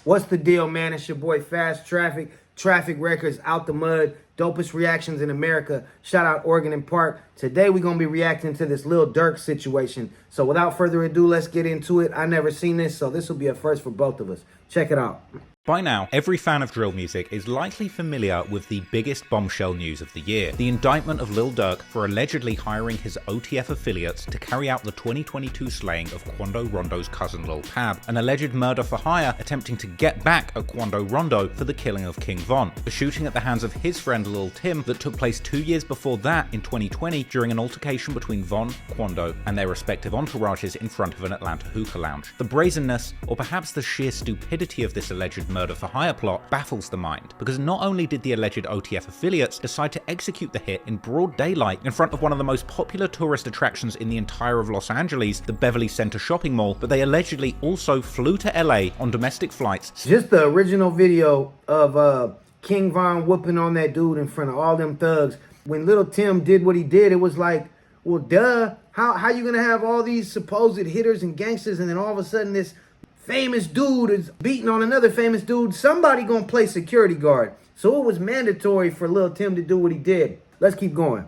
What's the deal, man? It's your boy Fast Traffic. Traffic Records out the mud. Dopest reactions in America. Shout out Oregon and Park. Today we're going to be reacting to this Lil Durks situation. So without further ado, let's get into it. I never seen this, so this will be a first for both of us. Check it out. By now, every fan of drill music is likely familiar with the biggest bombshell news of the year, the indictment of Lil Duck for allegedly hiring his OTF affiliates to carry out the 2022 slaying of Quando Rondo's cousin Lil PAB, an alleged murder for hire attempting to get back at Quando Rondo for the killing of King Von, a shooting at the hands of his friend Lil Tim that took place 2 years before that in 2020 during an altercation between Von, Quando, and their respective entourages in front of an Atlanta hookah lounge. The brazenness, or perhaps the sheer stupidity of this alleged murder for hire plot baffles the mind, because not only did the alleged OTF affiliates decide to execute the hit in broad daylight in front of one of the most popular tourist attractions in the entire of Los Angeles, the Beverly Center shopping mall, but they allegedly also flew to LA on domestic flights. Just the original video of King Von whooping on that dude in front of all them thugs. When Little Tim did what he did, it was like, well, duh. How you gonna have all these supposed hitters and gangsters, and then all of a sudden this famous dude is beating on another famous dude? Somebody gonna play security guard. So it was mandatory for Lil Tim to do what he did. Let's keep going.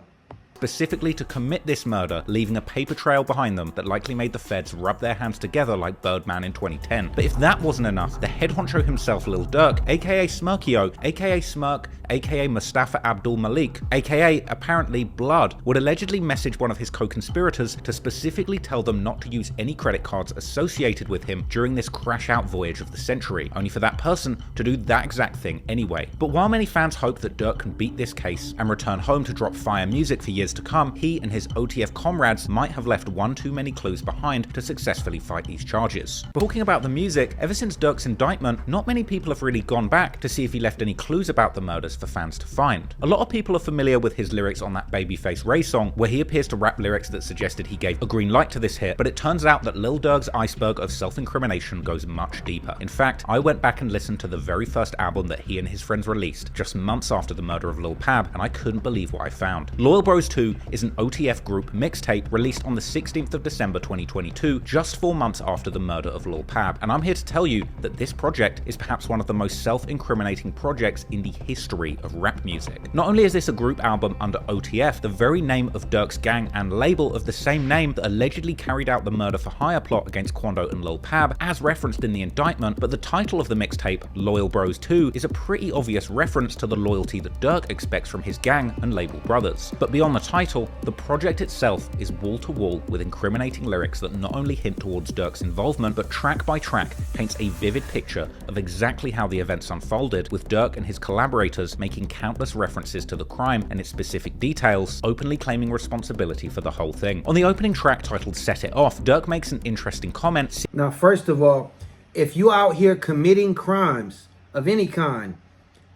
Specifically to commit this murder, leaving a paper trail behind them that likely made the feds rub their hands together like Birdman in 2010. But if that wasn't enough, the head honcho himself, Lil Durk, aka Smirkio, aka Smirk, aka Mustafa Abdul Malik, aka apparently Blood, would allegedly message one of his co-conspirators to specifically tell them not to use any credit cards associated with him during this crash-out voyage of the century, only for that person to do that exact thing anyway. But while many fans hope that Durk can beat this case and return home to drop fire music for years to come, he and his OTF comrades might have left one too many clues behind to successfully fight these charges. But talking about the music, ever since Durk's indictment, not many people have really gone back to see if he left any clues about the murders for fans to find. A lot of people are familiar with his lyrics on that Babyface Ray song, where he appears to rap lyrics that suggested he gave a green light to this hit, but it turns out that Lil Durk's iceberg of self-incrimination goes much deeper. In fact, I went back and listened to the very first album that he and his friends released just months after the murder of Lil PAB, and I couldn't believe what I found. Loyal Bros 2 is an OTF group mixtape released on the 16th of December 2022, just 4 months after the murder of Lil PAB, and I'm here to tell you that this project is perhaps one of the most self-incriminating projects in the history of rap music. Not only is this a group album under OTF, the very name of Durk's gang and label of the same name that allegedly carried out the murder for hire plot against Quando and Lil PAB, as referenced in the indictment, but the title of the mixtape, Loyal Bros 2, is a pretty obvious reference to the loyalty that Durk expects from his gang and label brothers. But beyond the title, the project itself is wall-to-wall with incriminating lyrics that not only hint towards Durk's involvement, but track by track paints a vivid picture of exactly how the events unfolded, with Durk and his collaborators making countless references to the crime and its specific details, openly claiming responsibility for the whole thing. On the opening track titled Set It Off, Durk makes an interesting comment. Now, first of all, if you out here committing crimes of any kind,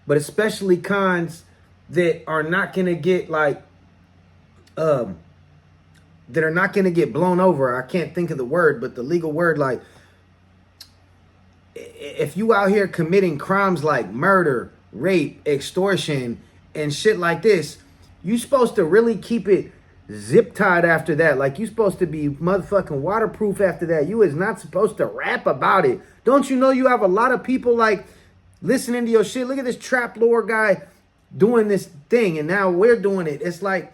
but especially kinds that are not gonna get that are not gonna get blown over, I can't think of the word, but the legal word, like, if you out here committing crimes like murder, rape, extortion, and shit like this, you supposed to really keep it zip tied after that. Like, you supposed to be motherfucking waterproof after that. You is not supposed to rap about it. Don't you know you have a lot of people like listening to your shit? Look at this trap lore guy doing this thing, and now we're doing it. It's like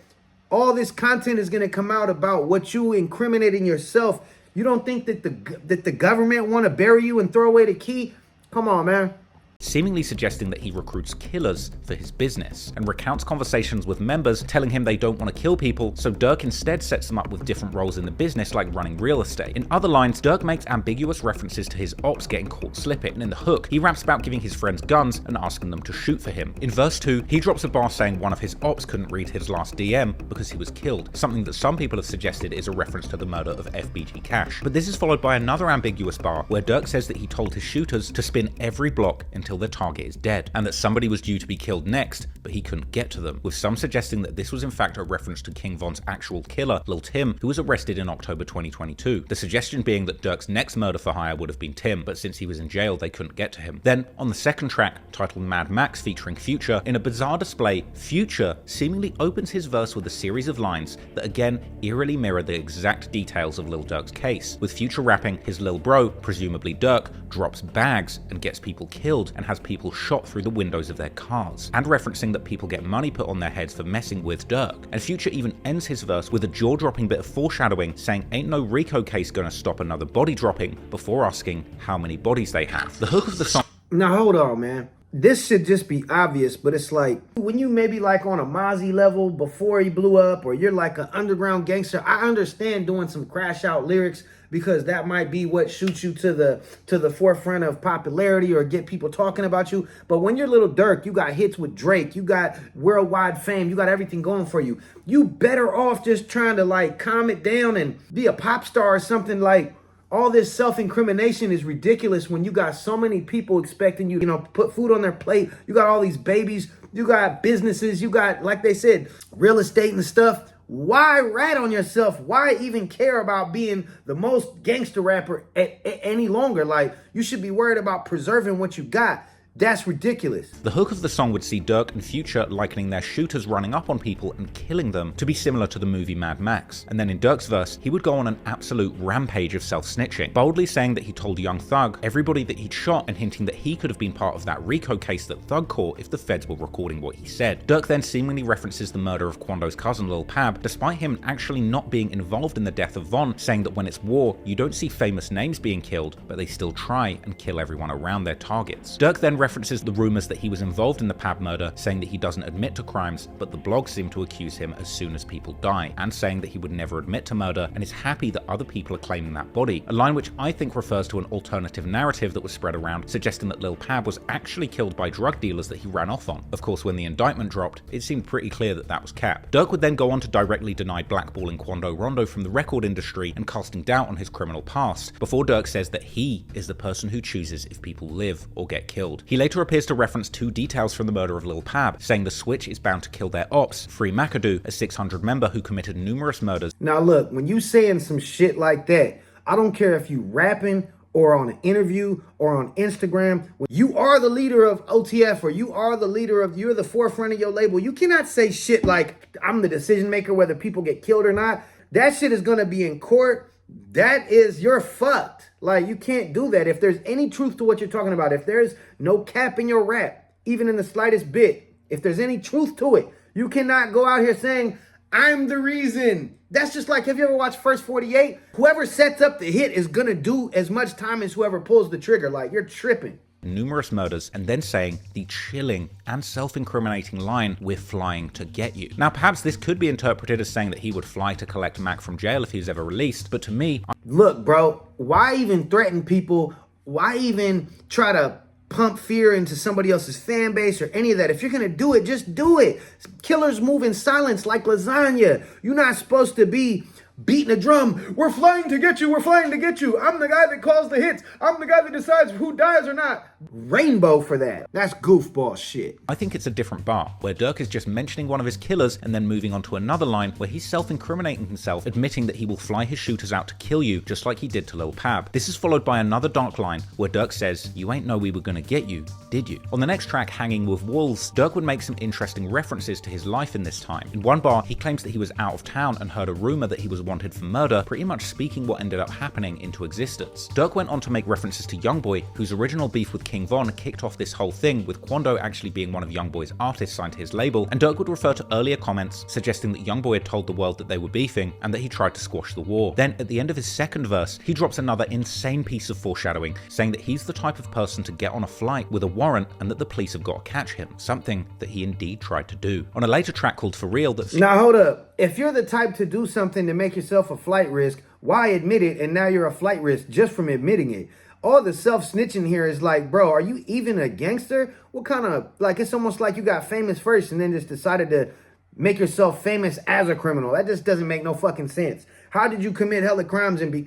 all this content is gonna come out about what you incriminating yourself. You don't think that the government want to bury you and throw away the key? Come on, man. Seemingly suggesting that he recruits killers for his business, and recounts conversations with members telling him they don't want to kill people, so Durk instead sets them up with different roles in the business, like running real estate. In other lines, Durk makes ambiguous references to his ops getting caught slipping, and in the hook, he raps about giving his friends guns and asking them to shoot for him. In verse 2, he drops a bar saying one of his ops couldn't read his last DM because he was killed, something that some people have suggested is a reference to the murder of FBG Cash. But this is followed by another ambiguous bar, where Durk says that he told his shooters to spin every block until until their target is dead, and that somebody was due to be killed next, but he couldn't get to them, with some suggesting that this was in fact a reference to King Von's actual killer, Lil Tim, who was arrested in October 2022. The suggestion being that Durk's next murder for hire would have been Tim, but since he was in jail, they couldn't get to him. Then, on the second track, titled Mad Max featuring Future, in a bizarre display, Future seemingly opens his verse with a series of lines that again eerily mirror the exact details of Lil Durk's case, with Future rapping his Lil Bro, presumably Durk, drops bags and gets people killed and has people shot through the windows of their cars, and referencing that people get money put on their heads for messing with Durk. And Future even ends his verse with a jaw-dropping bit of foreshadowing, saying ain't no Rico case gonna stop another body dropping, before asking how many bodies they have. The hook of the song... Now hold on, man. This should just be obvious, but it's like when you maybe like on a Mozzie level before he blew up, or you're like an underground gangster, I understand doing some crash out lyrics because that might be what shoots you to the forefront of popularity or get people talking about you. But when you're Lil Durk, you got hits with Drake, you got worldwide fame, you got everything going for you. You better off just trying to like calm it down and be a pop star or something. Like, all this self-incrimination is ridiculous when you got so many people expecting you, put food on their plate. You got all these babies, you got businesses, you got, like they said, real estate and stuff. Why rat on yourself? Why even care about being the most gangster rapper any longer? Like, you should be worried about preserving what you got. That's ridiculous. The hook of the song would see Durk and Future likening their shooters running up on people and killing them to be similar to the movie Mad Max. And then in Durk's verse, he would go on an absolute rampage of self-snitching, boldly saying that he told Young Thug everybody that he'd shot and hinting that he could have been part of that Rico case that Thug caught if the feds were recording what he said. Durk then seemingly references the murder of Quando's cousin Lil PAB, despite him actually not being involved in the death of Von, saying that when it's war, you don't see famous names being killed, but they still try and kill everyone around their targets. Durk then references the rumors that he was involved in the PAB murder, saying that he doesn't admit to crimes, but the blogs seem to accuse him as soon as people die, and saying that he would never admit to murder and is happy that other people are claiming that body, a line which I think refers to an alternative narrative that was spread around, suggesting that Lil PAB was actually killed by drug dealers that he ran off on. Of course, when the indictment dropped, it seemed pretty clear that that was cap. Durk would then go on to directly deny blackballing Quando Rondo from the record industry and casting doubt on his criminal past, before Durk says that he is the person who chooses if people live or get killed. He later appears to reference two details from the murder of Lil PAB, saying the Switch is bound to kill their ops, free McAdoo, a 600 member who committed numerous murders. Now look, when you saying some shit like that, I don't care if you rapping or on an interview or on Instagram, when you are the leader of OTF or you're the forefront of your label, you cannot say shit like I'm the decision maker whether people get killed or not. That shit is gonna be in court. You're fucked. Like, you can't do that. If there's any truth to what you're talking about, if there's no cap in your rap, even in the slightest bit, if there's any truth to it, you cannot go out here saying, I'm the reason. That's just like, have you ever watched First 48? Whoever sets up the hit is gonna do as much time as whoever pulls the trigger. Like, you're tripping. Numerous murders, and then saying the chilling and self-incriminating line, "We're flying to get you." Now, perhaps this could be interpreted as saying that he would fly to collect Mac from jail if he was ever released, but to me... Look, bro, why even threaten people? Why even try to pump fear into somebody else's fan base or any of that? If you're gonna do it, just do it. Killers move in silence like lasagna. You're not supposed to be beating a drum. We're flying to get you. We're flying to get you. I'm the guy that calls the hits. I'm the guy that decides who dies or not. Rainbow for that. That's goofball shit. I think it's a different bar, where Durk is just mentioning one of his killers and then moving on to another line where he's self-incriminating himself, admitting that he will fly his shooters out to kill you, just like he did to Lil PAB. This is followed by another dark line where Durk says, "You ain't know we were gonna get you, did you?" On the next track, Hanging with Wolves, Durk would make some interesting references to his life in this time. In one bar, he claims that he was out of town and heard a rumor that he was wanted for murder, pretty much speaking what ended up happening into existence. Durk went on to make references to Youngboy, whose original beef with King Von kicked off this whole thing, with Quando actually being one of Youngboy's artists signed to his label, and Durk would refer to earlier comments suggesting that Youngboy had told the world that they were beefing and that he tried to squash the war. Then, at the end of his second verse, he drops another insane piece of foreshadowing, saying that he's the type of person to get on a flight with a warrant and that the police have got to catch him, something that he indeed tried to do. On a later track called For Real that... Now hold up. If you're the type to do something to make yourself a flight risk, why admit it and now you're a flight risk just from admitting it? All the self-snitching here is like, bro, are you even a gangster? What kind of, like, it's almost like you got famous first and then just decided to make yourself famous as a criminal. That just doesn't make no fucking sense. How did you commit hella crimes and be,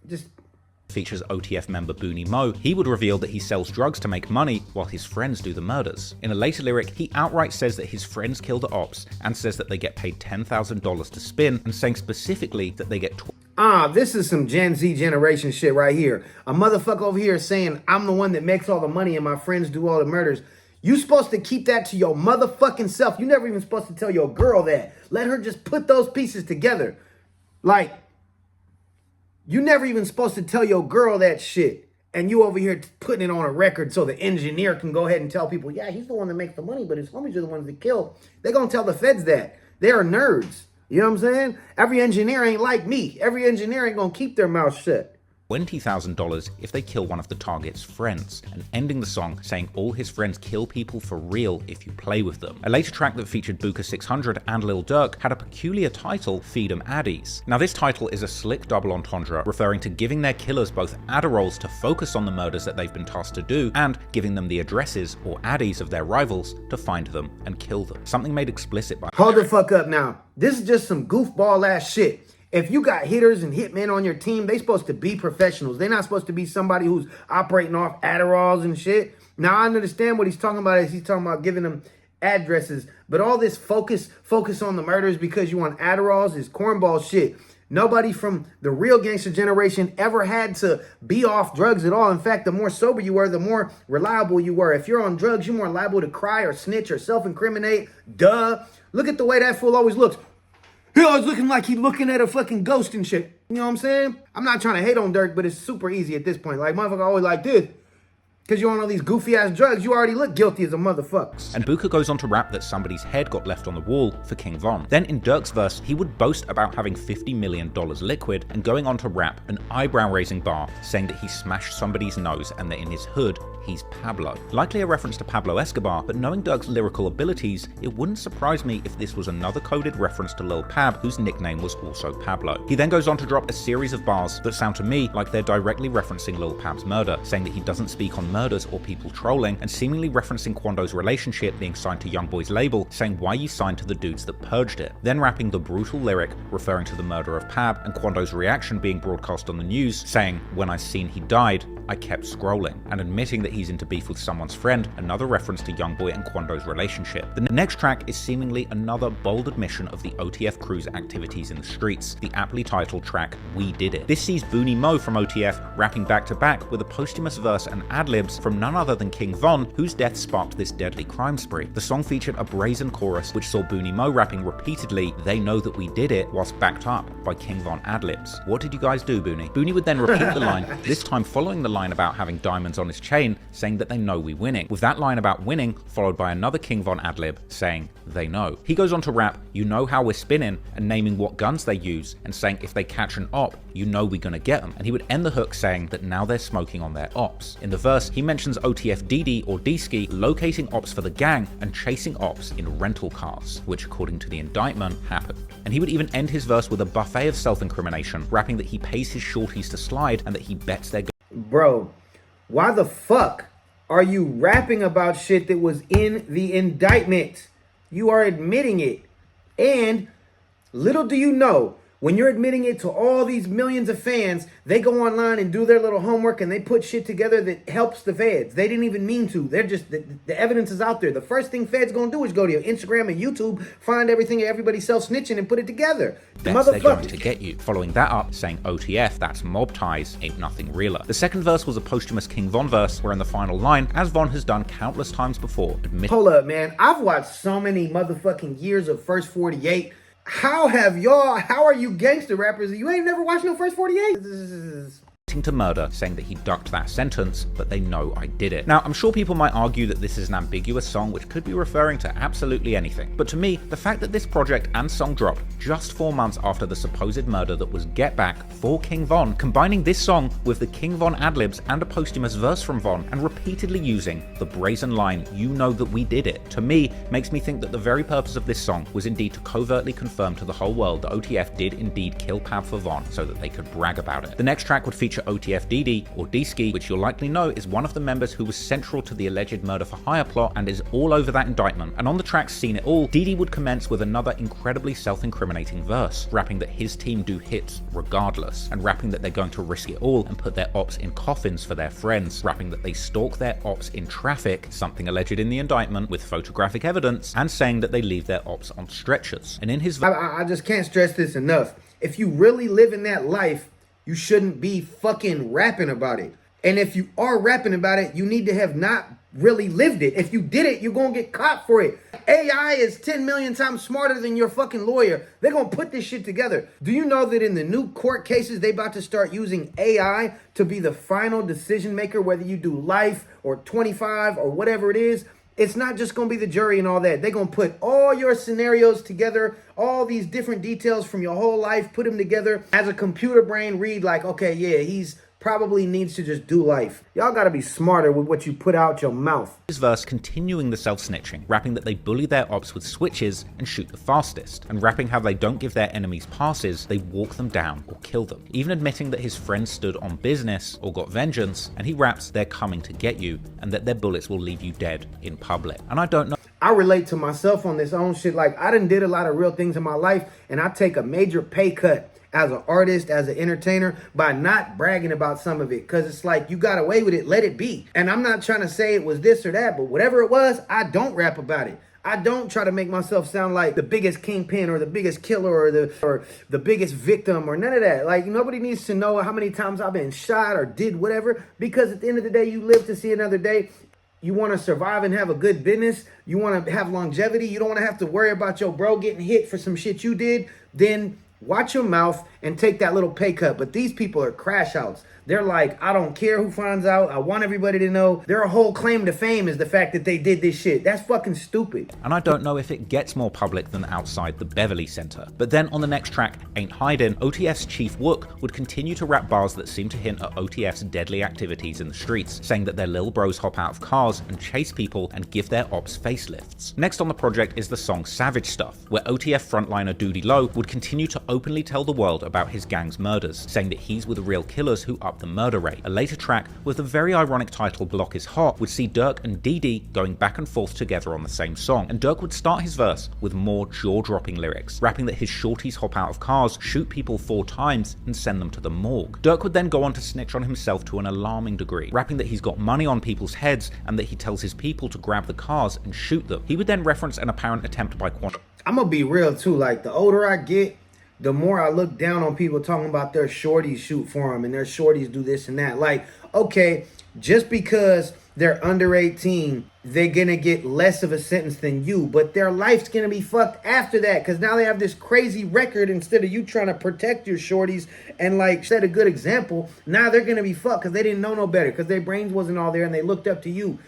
just, features OTF member Booney Mo, he would reveal that he sells drugs to make money while his friends do the murders. In a later lyric, he outright says that his friends kill the ops and says that they get paid $10,000 to spin, and saying specifically that they get this is some Gen Z generation shit right here. A motherfucker over here saying, I'm the one that makes all the money and my friends do all the murders. You supposed to keep that to your motherfucking self. You never even supposed to tell your girl that. Let her just put those pieces together. Like, you never even supposed to tell your girl that shit. And you over here putting it on a record so the engineer can go ahead and tell people, yeah, he's the one that makes the money, but his homies are the ones that kill. They're going to tell the feds that. They are nerds. You know what I'm saying? Every engineer ain't like me. Every engineer ain't going to keep their mouth shut. $20,000 if they kill one of the target's friends, and ending the song saying all his friends kill people for real if you play with them. A later track that featured Booker 600 and Lil Durk had a peculiar title, Feedom Addes. Now this title is a slick double entendre referring to giving their killers both Adderalls to focus on the murders that they've been tasked to do, and giving them the addresses or addies of their rivals to find them and kill them. Something made explicit by— Hold the fuck up now. This is just some goofball ass shit. If you got hitters and hitmen on your team, they supposed to be professionals. They're not supposed to be somebody who's operating off Adderalls and shit. Now, I understand what he's talking about is he's talking about giving them addresses. But all this focus on the murders because you want Adderalls is cornball shit. Nobody from the real gangster generation ever had to be off drugs at all. In fact, the more sober you were, the more reliable you were. If you're on drugs, you're more liable to cry or snitch or self-incriminate. Duh. Look at the way that fool always looks. He always looking like he's looking at a fucking ghost and shit. You know what I'm saying? I'm not trying to hate on Durk, but it's super easy at this point. Like, motherfucker always like this. Because you're on all these goofy-ass drugs, you already look guilty as a motherfucker. And Booker goes on to rap that somebody's head got left on the wall for King Von. Then in Durk's verse, he would boast about having $50 million liquid and going on to rap an eyebrow-raising bar saying that he smashed somebody's nose and that in his hood, he's Pablo. Likely a reference to Pablo Escobar, but knowing Durk's lyrical abilities, it wouldn't surprise me if this was another coded reference to Lil PAB, whose nickname was also Pablo. He then goes on to drop a series of bars that sound to me like they're directly referencing Lil PAB's murder, saying that he doesn't speak on murders or people trolling, and seemingly referencing Quando's relationship being signed to Youngboy's label, saying why you signed to the dudes that purged it. Then rapping the brutal lyric referring to the murder of PAB and Quando's reaction being broadcast on the news, saying, when I seen he died, I kept scrolling, and admitting that he's into beef with someone's friend, another reference to Youngboy and Quando's relationship. The next track is seemingly another bold admission of the OTF crew's activities in the streets, the aptly titled track, We Did It. This sees Booney Mo from OTF rapping back to back with a posthumous verse and ad-libs from none other than King Von, whose death sparked this deadly crime spree. The song featured a brazen chorus which saw Booney Mo rapping repeatedly, they know that we did it, whilst backed up by King Von ad-libs. What did you guys do, Booney? Booney would then repeat the line, this time following the line about having diamonds on his chain, saying that they know we winning, with that line about winning followed by another King Von ad-lib saying they know. He goes on to rap, you know how we're spinning, and naming what guns they use, and saying if they catch an op, you know we gonna get them. And he would end the hook saying that now they're smoking on their ops. In the verse, he mentions OTF DD or D-Ski locating ops for the gang and chasing ops in rental cars, which according to the indictment happened. And he would even end his verse with a buffet of self-incrimination, rapping that he pays his shorties to slide and that he bets they're Bro, why the fuck are you rapping about shit that was in the indictment? You are admitting it. And little do you know, when you're admitting it to all these millions of fans, they go online and do their little homework and they put shit together that helps the feds. They didn't even mean to. They're just, the evidence is out there. The first thing feds gonna do is go to your Instagram and YouTube, find everything everybody self-snitching and put it together. Bets they're going to get you. Following that up, saying OTF, that's mob ties, ain't nothing realer. The second verse was a posthumous King Von verse, where in the final line, as Von has done countless times before, Hold up, man. I've watched so many motherfucking years of First 48. How are you gangster rappers? You ain't never watched no First 48? to murder, saying that he ducked that sentence, but they know I did it. Now, I'm sure people might argue that this is an ambiguous song which could be referring to absolutely anything, but to me, the fact that this project and song dropped just 4 months after the supposed murder that was Get Back for King Von, combining this song with the King Von adlibs and a posthumous verse from Von, and repeatedly using the brazen line, "You know that we did it," to me, makes me think that the very purpose of this song was indeed to covertly confirm to the whole world that OTF did indeed kill PAB for Von so that they could brag about it. The next track would feature OTF Didi, or D-Ski, which you'll likely know is one of the members who was central to the alleged murder for hire plot and is all over that indictment. And on the track Seen It All, Didi would commence with another incredibly self-incriminating verse, rapping that his team do hits regardless, and rapping that they're going to risk it all and put their ops in coffins for their friends, rapping that they stalk their ops in traffic, something alleged in the indictment with photographic evidence, and saying that they leave their ops on stretchers. And in his I just can't stress this enough. If you really live in that life, you shouldn't be fucking rapping about it. And if you are rapping about it, you need to have not really lived it. If you did it, you're gonna get caught for it. AI is 10 million times smarter than your fucking lawyer. They're gonna put this shit together. Do you know that in the new court cases, they about to start using AI to be the final decision maker, whether you do life or 25 or whatever it is? It's not just going to be the jury and all that. They're going to put all your scenarios together, all these different details from your whole life, put them together as a computer brain, read like, okay, yeah, he's probably needs to just do life. Y'all gotta be smarter with what you put out your mouth. His verse continuing the self-snitching, rapping that they bully their ops with switches and shoot the fastest, and rapping how they don't give their enemies passes, they walk them down or kill them. Even admitting that his friends stood on business or got vengeance, and he raps they're coming to get you, and that their bullets will leave you dead in public. And I don't know. I relate to myself on this own shit. Like, I done did a lot of real things in my life, and I take a major pay cut as an artist, as an entertainer, by not bragging about some of it. Because it's like, you got away with it, let it be. And I'm not trying to say it was this or that, but whatever it was, I don't rap about it. I don't try to make myself sound like the biggest kingpin or the biggest killer or the biggest victim or none of that. Like, nobody needs to know how many times I've been shot or did whatever, because at the end of the day, you live to see another day. You want to survive and have a good business. You want to have longevity. You don't want to have to worry about your bro getting hit for some shit you did. Then watch your mouth and take that little pay cut. But these people are crash outs. They're like, I don't care who finds out. I want everybody to know. Their whole claim to fame is the fact that they did this shit. That's fucking stupid. And I don't know if it gets more public than outside the Beverly Center. But then on the next track, Ain't Hiding, OTF's Chief Wook would continue to rap bars that seem to hint at OTF's deadly activities in the streets, saying that their lil bros hop out of cars and chase people and give their ops facelifts. Next on the project is the song Savage Stuff, where OTF frontliner Doody Low would continue to openly tell the world about his gang's murders, saying that he's with real killers who up the murder rate. A later track with the very ironic title Block is Hot would see Durk and Didi going back and forth together on the same song, and Durk would start his verse with more jaw-dropping lyrics, rapping that his shorties hop out of cars, shoot people 4 times, and send them to the morgue. Durk would then go on to snitch on himself to an alarming degree, rapping that he's got money on people's heads and that he tells his people to grab the cars and shoot them. He would then reference an apparent attempt by Quantum. I'm gonna be real too, like, the older I get, the more I look down on people talking about their shorties shoot for them and their shorties do this and that. Like, okay, just because they're under 18, they're gonna get less of a sentence than you, but their life's gonna be fucked after that, because now they have this crazy record. Instead of you trying to protect your shorties and like set a good example, now they're gonna be fucked because they didn't know no better, because their brains wasn't all there and they looked up to you.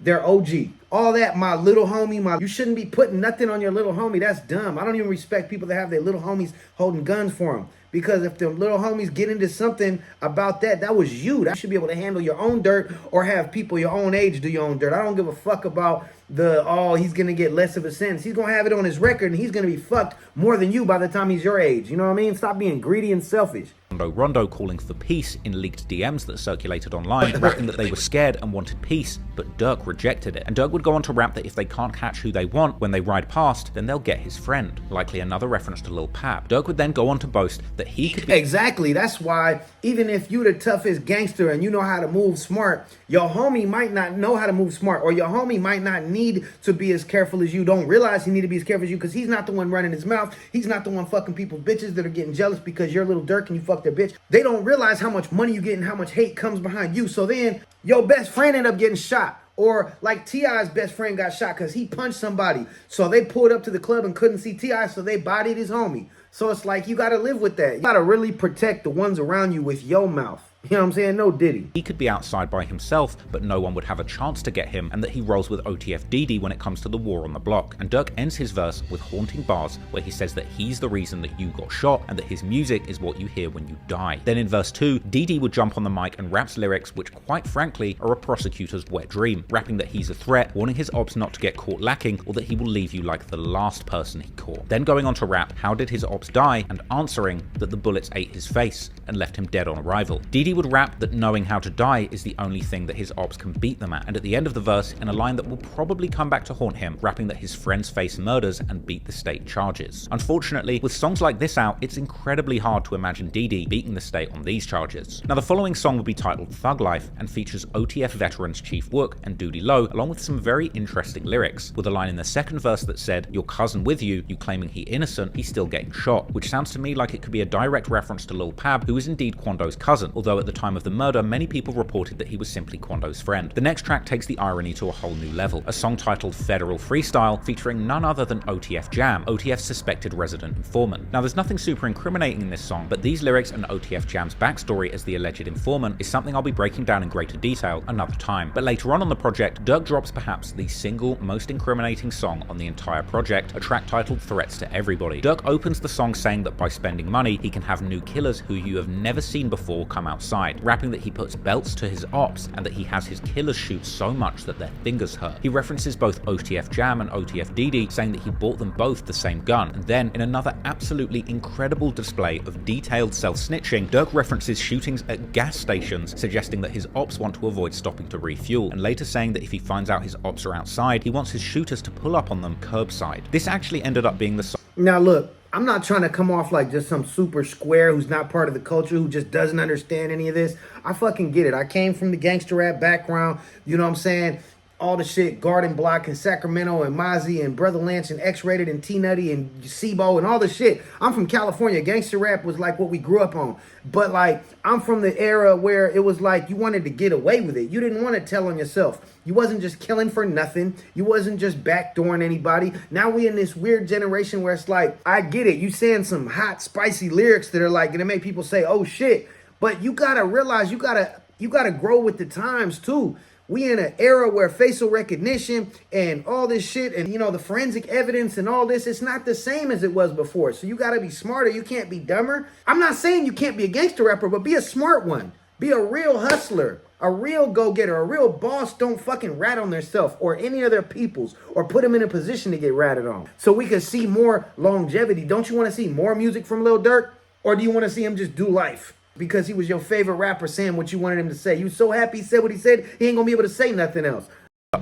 They're OG. All that, my little homie, you shouldn't be putting nothing on your little homie. That's dumb. I don't even respect people that have their little homies holding guns for them. Because if the little homies get into something about that, that was you. That should be able to handle your own dirt, or have people your own age do your own dirt. I don't give a fuck about he's going to get less of a sentence. He's going to have it on his record, and he's going to be fucked more than you by the time he's your age. You know what I mean? Stop being greedy and selfish. Rondo calling for peace in leaked DMs that circulated online, rapping that they were scared and wanted peace, but Durk rejected it. And Durk would go on to rap that if they can't catch who they want when they ride past, then they'll get his friend, likely another reference to Lil PAB. Durk would then go on to boast that he could be— Exactly, that's why even if you the toughest gangster and you know how to move smart, your homie might not know how to move smart, or your homie might not need to be as careful as you. Don't realize he need to be as careful as you, because he's not the one running his mouth. He's not the one fucking people's bitches that are getting jealous because you're Lil Durk and you fuck their bitch. They don't realize how much money you get and how much hate comes behind you. So then your best friend ended up getting shot. Or like T.I.'s best friend got shot because he punched somebody. So they pulled up to the club and couldn't see T.I., so they bodied his homie. So it's like, you got to live with that. You got to really protect the ones around you with your mouth. You know what I'm saying? No Diddy. He could be outside by himself, but no one would have a chance to get him, and that he rolls with OTF Didi when it comes to the war on the block. And Durk ends his verse with haunting bars where he says that he's the reason that you got shot and that his music is what you hear when you die. Then in verse 2, Didi would jump on the mic and raps lyrics which quite frankly are a prosecutor's wet dream, rapping that he's a threat, warning his ops not to get caught lacking, or that he will leave you like the last person he caught. Then going on to rap how did his ops die, and answering that the bullets ate his face and left him dead on arrival. Didi Didi would rap that knowing how to die is the only thing that his ops can beat them at, and at the end of the verse, in a line that will probably come back to haunt him, rapping that his friends face murders and beat the state charges. Unfortunately, with songs like this out, it's incredibly hard to imagine Didi beating the state on these charges. Now, the following song will be titled Thug Life and features OTF veterans Chief Wook and Doody Low, along with some very interesting lyrics, with a line in the second verse that said, "Your cousin with you claiming he innocent, he's still getting shot," which sounds to me like it could be a direct reference to Lil PAB, who is indeed Quando's cousin, although at the time of the murder, many people reported that he was simply Quando's friend. The next track takes the irony to a whole new level, a song titled Federal Freestyle, featuring none other than OTF Jam, OTF's suspected resident informant. Now, there's nothing super incriminating in this song, but these lyrics and OTF Jam's backstory as the alleged informant is something I'll be breaking down in greater detail another time. But later on the project, Durk drops perhaps the single most incriminating song on the entire project, a track titled Threats to Everybody. Durk opens the song saying that by spending money, he can have new killers who you have never seen before come outside, rapping that he puts belts to his ops and that he has his killers shoot so much that their fingers hurt. He references both OTF Jam and OTF Didi, saying that he bought them both the same gun, and then in another absolutely incredible display of detailed self-snitching, Durk references shootings at gas stations, suggesting that his ops want to avoid stopping to refuel, and later saying that if he finds out his ops are outside, he wants his shooters to pull up on them curbside. This actually ended up being the song. Now look, I'm not trying to come off like just some super square who's not part of the culture, who just doesn't understand any of this. I fucking get it. I came from the gangster rap background, you know what I'm saying? All the shit, Garden Block and Sacramento and Mozzie and Brother Lynch and X-Rated and T-Nutty and Sebo and all the shit. I'm from California. Gangster rap was like what we grew up on. But like, I'm from the era where it was like you wanted to get away with it. You didn't want to tell on yourself. You wasn't just killing for nothing. You wasn't just backdooring anybody. Now we in this weird generation where it's like, I get it. You saying some hot, spicy lyrics that are like, gonna make people say, oh shit. But you gotta realize you gotta grow with the times too. We in an era where facial recognition and all this shit and, you know, the forensic evidence and all this, it's not the same as it was before. So you got to be smarter. You can't be dumber. I'm not saying you can't be a gangster rapper, but be a smart one. Be a real hustler, a real go-getter, a real boss. Don't fucking rat on themselves or any of their peoples or put them in a position to get ratted on. So we can see more longevity. Don't you want to see more music from Lil Durk? Or do you want to see him just do life? Because he was your favorite rapper saying what you wanted him to say. You so happy he said what he said, he ain't gonna be able to say nothing else.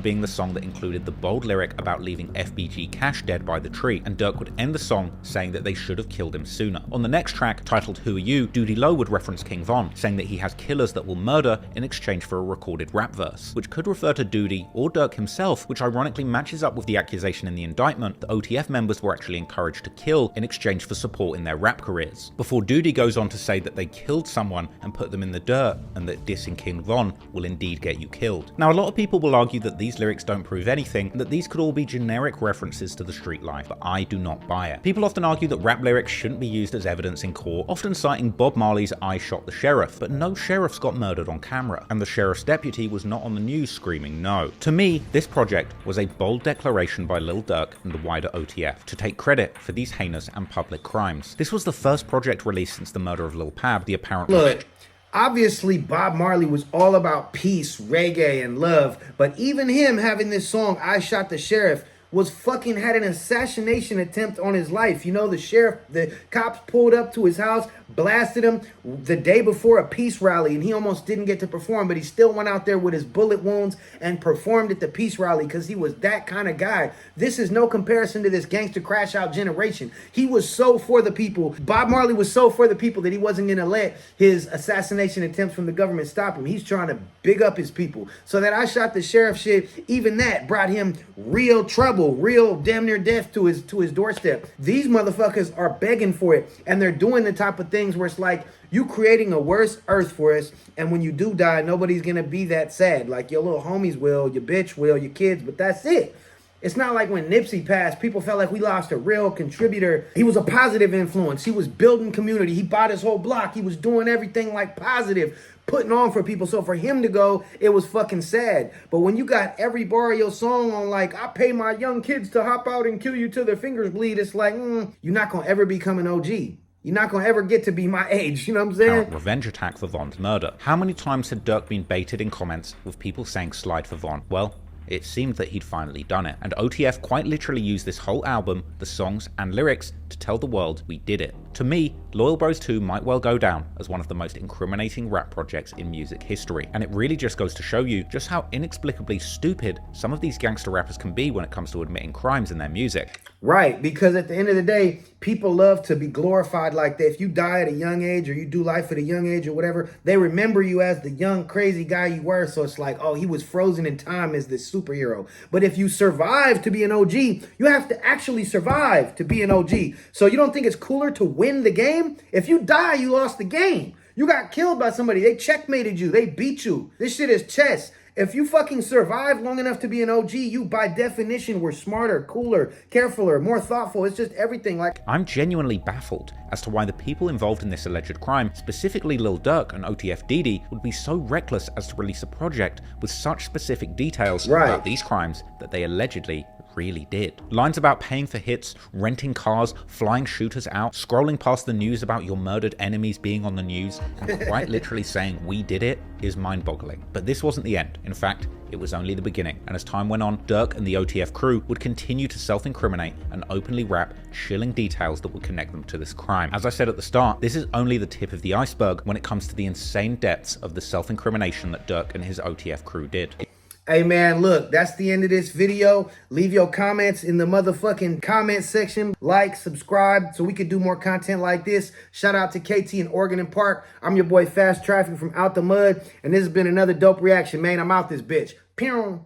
Being the song that included the bold lyric about leaving FBG Cash dead by the tree, and Durk would end the song saying that they should have killed him sooner. On the next track, titled Who Are You, Doody Low would reference King Von, saying that he has killers that will murder in exchange for a recorded rap verse, which could refer to Doody or Durk himself, which ironically matches up with the accusation in the indictment that OTF members were actually encouraged to kill in exchange for support in their rap careers. Before Doody goes on to say that they killed someone and put them in the dirt, and that dissing King Von will indeed get you killed. Now, a lot of people will argue that these lyrics don't prove anything, and that these could all be generic references to the street life, but I do not buy it. People often argue that rap lyrics shouldn't be used as evidence in court, often citing Bob Marley's I Shot the Sheriff, but no sheriffs got murdered on camera, and the sheriff's deputy was not on the news screaming no. To me, this project was a bold declaration by Lil Duck and the wider OTF to take credit for these heinous and public crimes. This was the first project released since the murder of Lil PAB, the apparent... Look, obviously Bob Marley was all about peace, reggae, and love, but even him having this song, I Shot the Sheriff, was fucking had an assassination attempt on his life. You know, the cops pulled up to his house, blasted him the day before a peace rally, and he almost didn't get to perform, but he still went out there with his bullet wounds and performed at the peace rally because he was that kind of guy. This is no comparison to this gangster crash out generation. He was so for the people. Bob Marley was so for the people that he wasn't going to let his assassination attempts from the government stop him. He's trying to big up his people. So that I Shot the Sheriff shit, even that brought him real trouble. Real damn near death to his doorstep. These motherfuckers are begging for it, and they're doing the type of things where it's like you creating a worse earth for us, and when you do die, nobody's gonna be that sad. Like your little homies will, your bitch will, your kids, but that's it. It's not like when Nipsey passed, people felt like we lost a real contributor. He was a positive influence. He was building community. He bought his whole block. He was doing everything like positive, putting on for people. So for him to go, it was fucking sad. But when you got every bar of your song on like, I pay my young kids to hop out and kill you till their fingers bleed, it's like, you're not going to ever become an OG. You're not going to ever get to be my age, you know what I'm saying? Revenge attack for Von's murder. How many times had Durk been baited in comments with people saying slide for Von? Well, it seemed that he'd finally done it, and OTF quite literally used this whole album, the songs and lyrics, to tell the world we did it. To me, Loyal Bros 2 might well go down as one of the most incriminating rap projects in music history, and it really just goes to show you just how inexplicably stupid some of these gangster rappers can be when it comes to admitting crimes in their music. Right, because at the end of the day, people love to be glorified like that. If you die at a young age or you do life at a young age or whatever, they remember you as the young, crazy guy you were. So it's like, oh, he was frozen in time as this superhero. But if you survive to be an OG, you have to actually survive to be an OG. So you don't think it's cooler to win the game? If you die, you lost the game. You got killed by somebody. They checkmated you. They beat you. This shit is chess. If you fucking survive long enough to be an OG, you by definition were smarter, cooler, carefuler, more thoughtful. It's just everything. Like, I'm genuinely baffled as to why the people involved in this alleged crime, specifically Lil Durk and OTF Didi, would be so reckless as to release a project with such specific details about these crimes that they allegedly really did. Lines about paying for hits, renting cars, flying shooters out, scrolling past the news about your murdered enemies being on the news, and quite literally saying we did it is mind-boggling. But this wasn't the end. In fact, it was only the beginning. And as time went on, Durk and the OTF crew would continue to self-incriminate and openly rap chilling details that would connect them to this crime. As I said at the start, this is only the tip of the iceberg when it comes to the insane depths of the self-incrimination that Durk and his OTF crew did. Hey man, look, that's the end of this video. Leave your comments in the motherfucking comment section. Like, subscribe, so we could do more content like this. Shout out to KT in Oregon and Park. I'm your boy Fast Traffic from Out the Mud, and this has been another dope reaction, man. I'm out this bitch. Pew.